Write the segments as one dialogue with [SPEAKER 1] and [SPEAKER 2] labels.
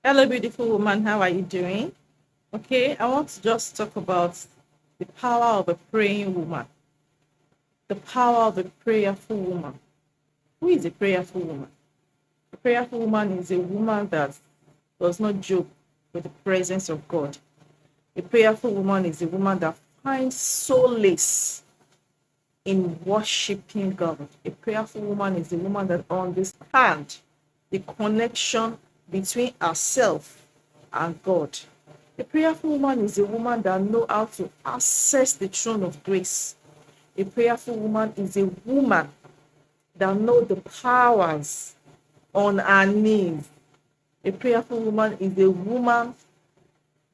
[SPEAKER 1] Hello, beautiful woman. How are you doing? Okay, I want to just talk about the power of a praying woman, the power of a prayerful woman. Who is a prayerful woman? A prayerful woman is a woman that does not joke with the presence of God. A prayerful woman is a woman that finds solace in worshiping God. A prayerful woman is a woman that understands the connection between herself and God. A prayerful woman is a woman that knows how to access the throne of grace. A prayerful woman is a woman that knows the powers on her knees. A prayerful woman is a woman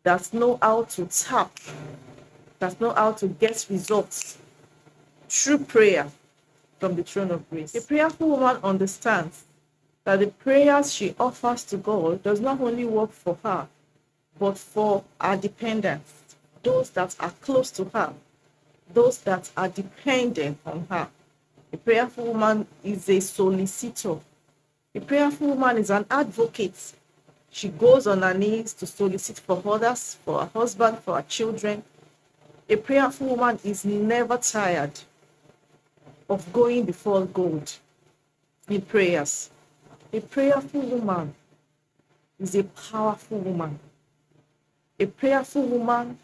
[SPEAKER 1] that knows how to tap, that knows how to get results through prayer from the throne of grace. A prayerful woman understands that the prayers she offers to God does not only work for her, but for her dependents, those that are close to her, those that are dependent on her. A prayerful woman is a solicitor. A prayerful woman is an advocate. She goes on her knees to solicit for others, for her husband, for her children. A prayerful woman is never tired of going before God in prayers. A prayerful woman is a powerful woman. A prayerful woman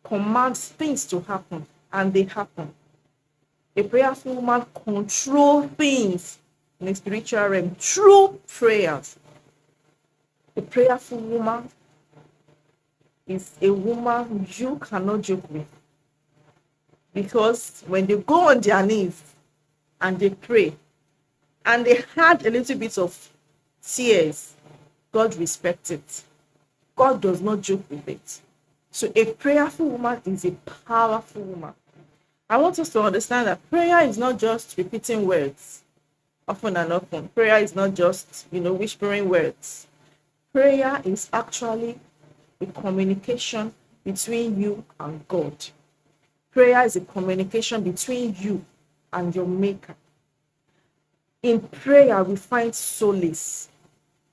[SPEAKER 1] commands things to happen and they happen. A prayerful woman controls things in the spiritual realm through prayers. A prayerful woman is a woman you cannot joke with, because when they go on their knees and they pray and they had a little bit of tears, God respects it. God does not joke with it. So a prayerful woman is a powerful woman. I want us to understand that prayer is not just repeating words often and often. Prayer is not just, whispering words. Prayer is actually a communication between you and God. Prayer is a communication between you and your maker. In prayer, we find solace.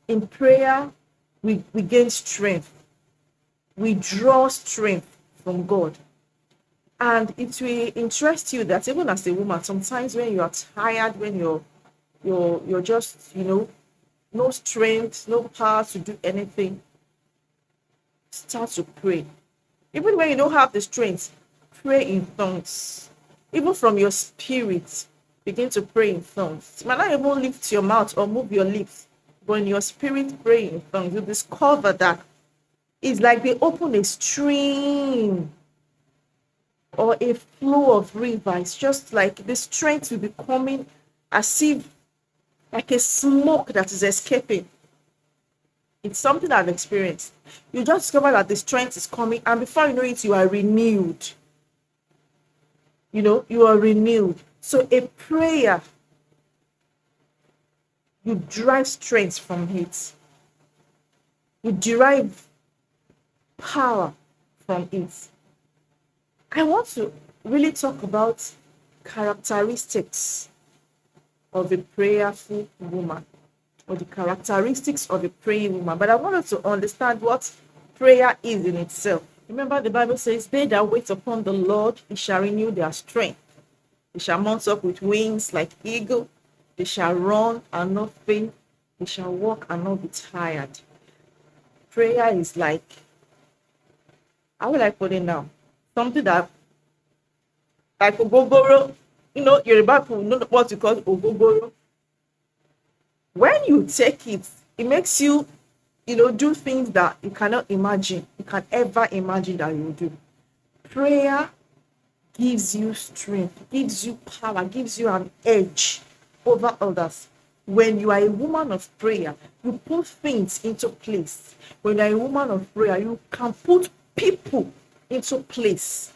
[SPEAKER 1] In prayer, we gain strength. We draw strength from God. And it will interest you that even as a woman, sometimes when you are tired, when you're just, no strength, no power to do anything, start to pray. Even when you don't have the strength, pray in tongues. Even from your spirit, begin to pray in tongues. You might not even lift your mouth or move your lips, but in your spirit, pray in tongues. You discover that it's like they open a stream or a flow of river. It's just like the strength will be coming as if like a smoke that is escaping. It's something I've experienced. You just discover that the strength is coming, and before you know it, you are renewed. You are renewed. So a prayer, you derive strength from it. You derive power from it. I want to really talk about characteristics of a prayerful woman, or the characteristics of a praying woman. But I wanted to understand what prayer is in itself. Remember, the Bible says, they that wait upon the Lord, he shall renew their strength. They shall mount up with wings like eagle. They shall run and not faint. They shall walk and not be tired. Prayer is like, how will I put it now? Something that, like ogogoro, Yoruba people know what you call ogogoro. When you take it, it makes you, do things that you cannot imagine, you can ever imagine that you will do. Prayer gives you strength, gives you power, gives you an edge over others. When you are a woman of prayer, you put things into place. When you are a woman of prayer, you can put people into place.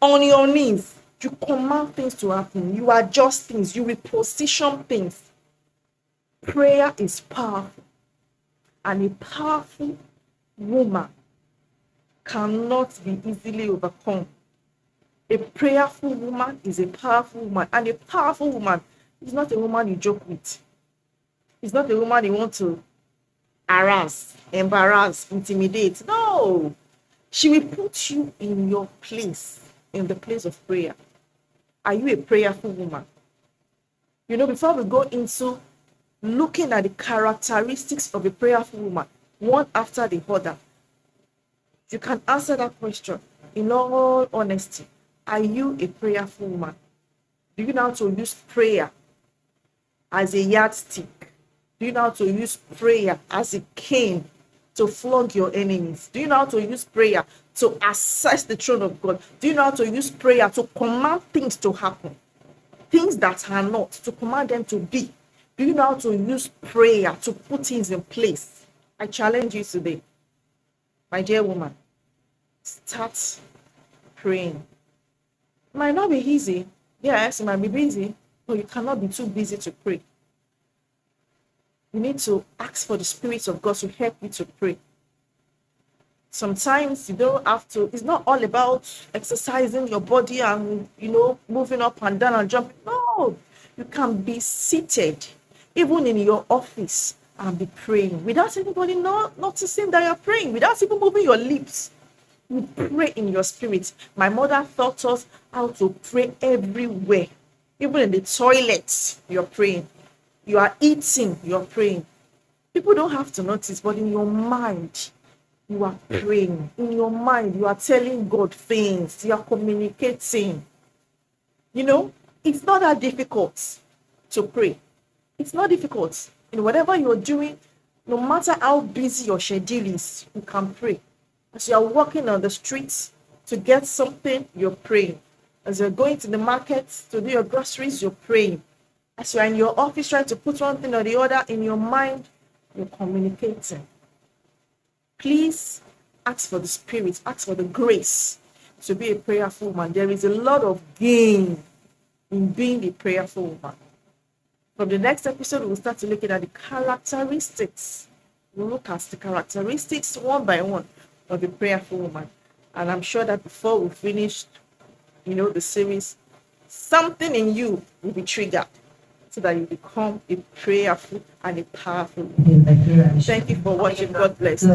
[SPEAKER 1] On your knees, you command things to happen. You adjust things, you reposition things. Prayer is powerful, and a powerful woman cannot be easily overcome. A prayerful woman is a powerful woman, and a powerful woman is not a woman you joke with. It's not a woman you want to harass, embarrass, intimidate. No. She will put you in your place, in the place of prayer. Are you a prayerful woman? Before we go into looking at the characteristics of a prayerful woman, one after the other, you can answer that question in all honesty. Are you a prayerful woman? Do you know how to use prayer as a yardstick? Do you know how to use prayer as a cane to flog your enemies? Do you know how to use prayer to access the throne of God? Do you know how to use prayer to command things to happen? Things that are not, to command them to be. Do you know how to use prayer to put things in place? I challenge you today, my dear woman, start praying. It might not be easy. Yes, it might be busy, but you cannot be too busy to pray. You need to ask for the Spirit of God to help you to pray. Sometimes you don't have to, it's not all about exercising your body and, moving up and down and jumping. No, you can be seated, even in your office, and be praying without anybody noticing that you're praying, without even moving your lips. You pray in your spirit. My mother taught us how to pray everywhere. Even in the toilet, you're praying. You are eating, you're praying. People don't have to notice, but in your mind, you are praying. In your mind, you are telling God things. You are communicating. It's not that difficult to pray. It's not difficult. In whatever you're doing, no matter how busy your schedule is, you can pray. As you are walking on the streets to get something, you're praying. As you're going to the market to do your groceries, you're praying. As you're in your office trying to put one thing or the other in your mind, you're communicating. Please ask for the Spirit, ask for the grace to be a prayerful woman. There is a lot of gain in being a prayerful woman. From the next episode, we'll start to look at the characteristics. We'll look at the characteristics one by one of a prayerful woman. And I'm sure that before we finish, the series, something in you will be triggered so that you become a prayerful and a powerful woman. Thank you for watching. God bless.